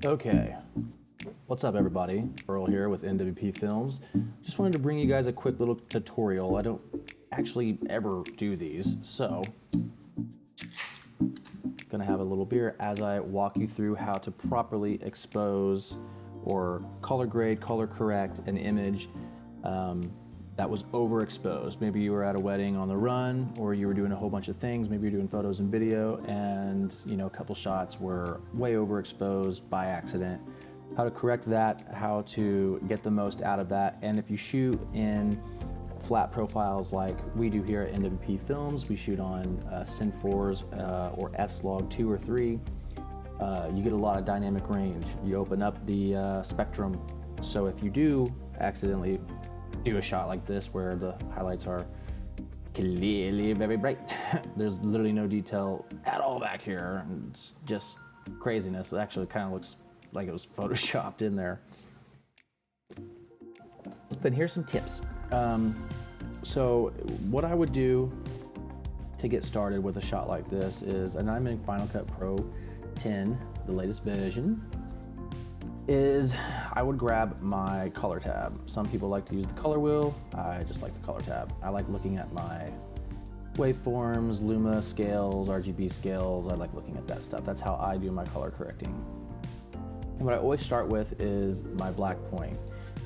Okay, what's up everybody? Earl here with NWP Films. Just wanted to bring you guys a quick little tutorial. I don't actually ever do these, so gonna have a little beer as I walk you through how to properly expose or color grade, color correct an image that was overexposed. Maybe you were at a wedding on the run, or you were doing a whole bunch of things. Maybe you're doing photos and video, and a couple shots were way overexposed by accident. How to correct that, how to get the most out of that, and if you shoot in flat profiles like we do here at NWP Films, we shoot on Cin 4s or S-Log 2 or 3, you get a lot of dynamic range. You open up the spectrum, so if you do accidentally do a shot like this where the highlights are clearly very bright, there's literally no detail at all back here, it's just craziness. It actually kind of looks like it was photoshopped in there. Then here's some tips. So what I would do to get started with a shot like this is, and I'm in Final Cut Pro 10, the latest version, is I would grab my color tab. Some people like to use the color wheel. I just like the color tab. I like looking at my waveforms, luma scales, RGB scales. I like looking at that stuff. That's how I do my color correcting. And what I always start with is my black point,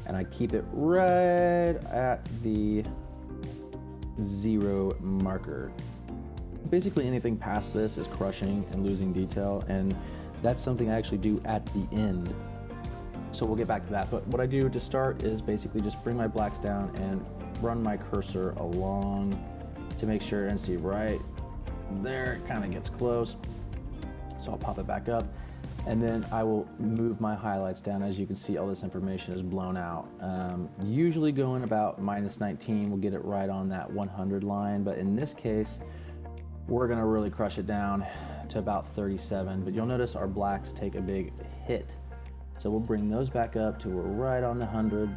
and I keep it right at the 0 marker. Basically anything past this is crushing and losing detail, and that's something I actually do at the end. So we'll get back to that, but what I do to start is basically just bring my blacks down and run my cursor along to make sure and see right there, it kind of gets close. So I'll pop it back up, and then I will move my highlights down. As you can see, all this information is blown out. Usually going about -19 will get it right on that 100 line, but in this case, we're gonna really crush it down to about 37, but you'll notice our blacks take a big hit. So we'll bring those back up to right on the 100,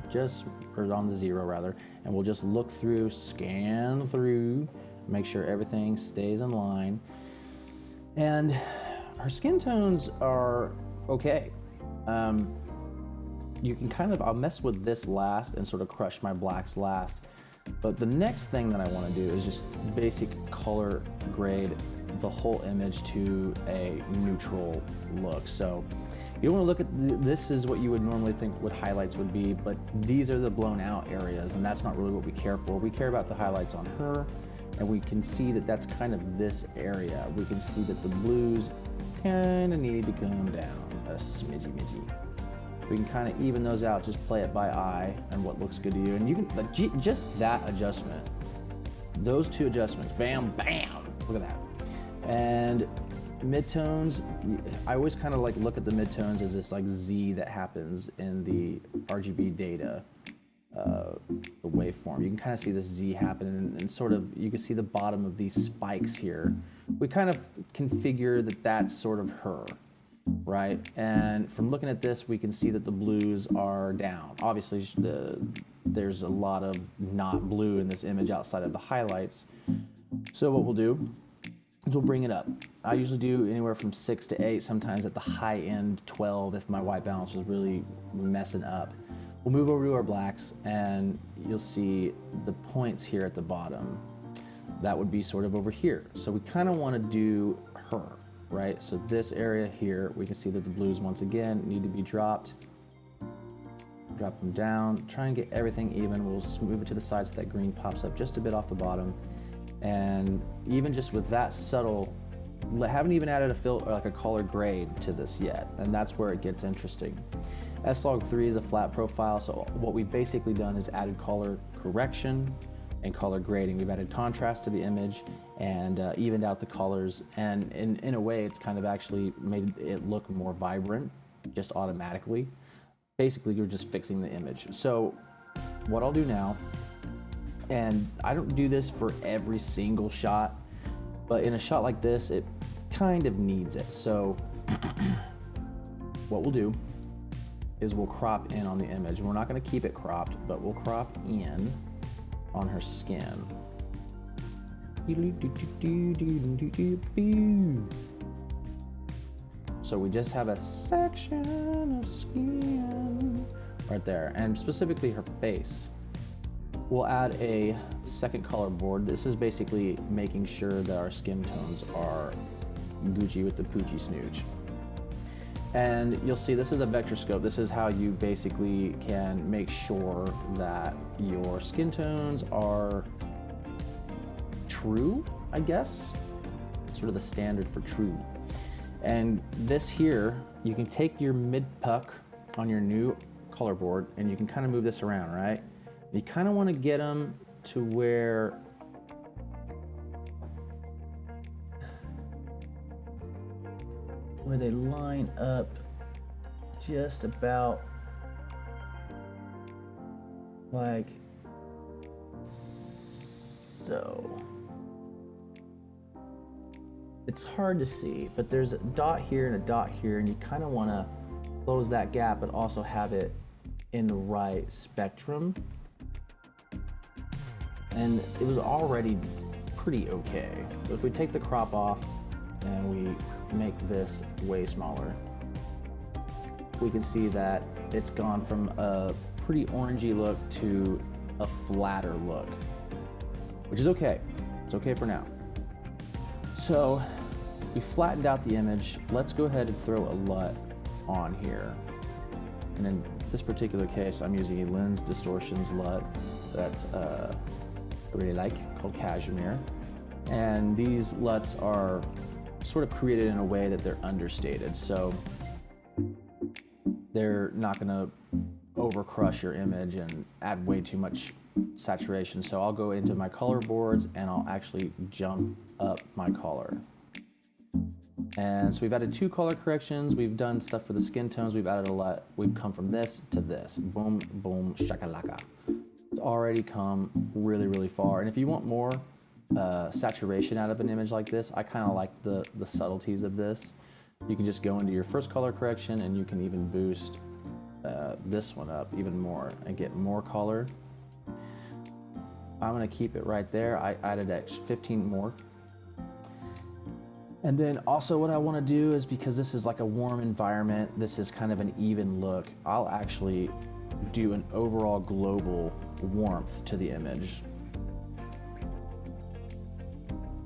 or on the 0 rather, and we'll just look through, scan through, make sure everything stays in line. And our skin tones are okay. You can kind of, I'll mess with this last and sort of crush my blacks last. But the next thing that I want to do is just basic color grade the whole image to a neutral look. So you don't want to look at, this is what you would normally think what highlights would be, but these are the blown out areas, and that's not really what we care for. We care about the highlights on her, and we can see that that's kind of this area. We can see that the blues kind of need to come down a smidgy. We can kind of even those out, just play it by eye and what looks good to you. And you can, like, just that adjustment, those two adjustments, bam, bam, look at that. And midtones, I always kind of like look at the midtones as this like Z that happens in the RGB data, the waveform. You can kind of see this Z happen, and sort of, you can see the bottom of these spikes here. We kind of configure that that's sort of her, right? And from looking at this, we can see that the blues are down. Obviously, there's a lot of not blue in this image outside of the highlights. So what we'll do is we'll bring it up. I usually do anywhere from 6 to 8, sometimes at the high end 12 if my white balance was really messing up. We'll move over to our blacks, and you'll see the points here at the bottom. That would be sort of over here. So we kind of want to do her, right? So this area here, we can see that the blues once again need to be dropped. Drop them down, try and get everything even. We'll move it to the side so that green pops up just a bit off the bottom. And even just with that subtle, haven't even added a filter, like a color grade to this yet, and that's where it gets interesting. S-Log 3 is a flat profile, so what we've basically done is added color correction and color grading. We've added contrast to the image and evened out the colors, and in a way it's kind of actually made it look more vibrant just automatically. Basically, you're just fixing the image. So what I'll do now, and I don't do this for every single shot, but in a shot like this, it kind of needs it. So what we'll do is we'll crop in on the image. We're not going to keep it cropped, but we'll crop in on her skin. So we just have a section of skin right there, and specifically her face. We'll add a second color board. This is basically making sure that our skin tones are Gucci with the Poochie snooch. And you'll see this is a vector scope. This is how you basically can make sure that your skin tones are true, I guess. Sort of the standard for true. And this here, you can take your mid puck on your new color board and you can kind of move this around, right? You kind of want to get them to where they line up just about like so. It's hard to see, but there's a dot here and a dot here, and you kind of want to close that gap but also have it in the right spectrum. And it was already pretty okay. But if we take the crop off and we make this way smaller, we can see that it's gone from a pretty orangey look to a flatter look, which is okay. It's okay for now. So we flattened out the image. Let's go ahead and throw a LUT on here. And in this particular case, I'm using a lens distortions LUT that I really like, called Cashmere. And these LUTs are sort of created in a way that they're understated. So they're not gonna over crush your image and add way too much saturation. So I'll go into my color boards and I'll actually jump up my color. And so we've added 2 color corrections. We've done stuff for the skin tones. We've added a LUT. We've come from this to this. Boom, boom, shakalaka. It's already come really, really far. And if you want more saturation out of an image like this, I kind of like the subtleties of this. You can just go into your first color correction and you can even boost this one up even more and get more color. I'm gonna keep it right there. I added 15 more. And then also what I wanna do is, because this is like a warm environment, this is kind of an even look, I'll actually do an overall global warmth to the image.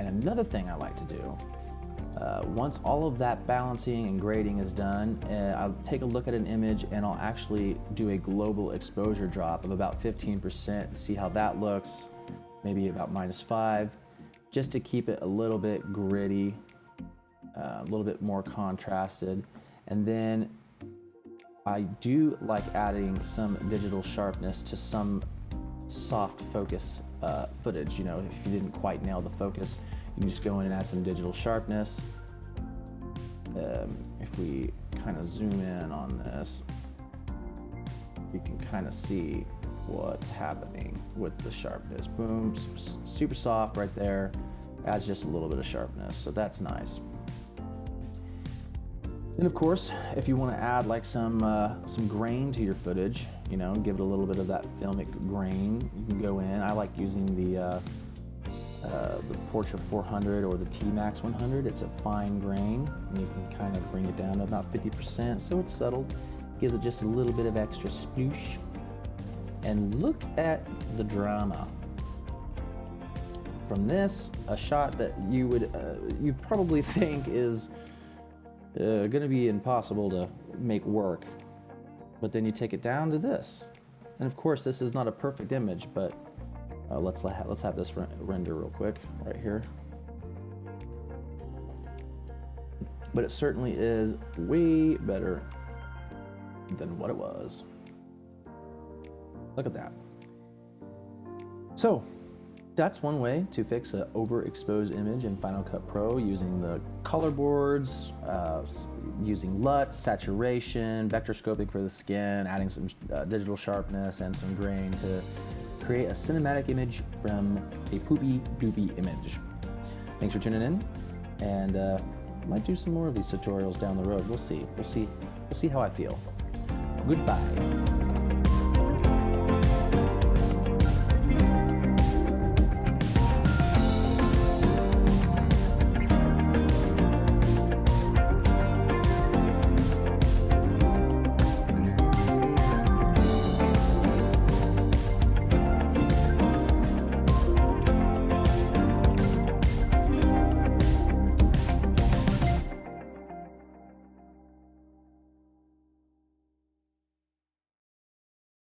And another thing I like to do, once all of that balancing and grading is done, I'll take a look at an image and I'll actually do a global exposure drop of about 15%, see how that looks, maybe about -5, just to keep it a little bit gritty, a little bit more contrasted. And then I do like adding some digital sharpness to some soft focus footage. You know, if you didn't quite nail the focus, you can just go in and add some digital sharpness. If we kind of zoom in on this, you can kind of see what's happening with the sharpness. Boom, super soft right there. Adds just a little bit of sharpness, so that's nice. Then of course, if you want to add like some grain to your footage, you know, give it a little bit of that filmic grain, you can go in. I like using the Portra 400 or the T-Max 100. It's a fine grain, and you can kind of bring it down to about 50%, so it's settled. Gives it just a little bit of extra sploosh. And look at the drama. From this, a shot that you would you probably think is gonna be impossible to make work, but then you take it down to this. And of course, this is not a perfect image, but let's have this render real quick right here. But it certainly is way better than what it was. Look at that. So that's one way to fix an overexposed image in Final Cut Pro, using the color boards, using LUT, saturation, vector scoping for the skin, adding some digital sharpness and some grain to create a cinematic image from a poopy doopy image. Thanks for tuning in, and might do some more of these tutorials down the road. We'll see how I feel. Goodbye.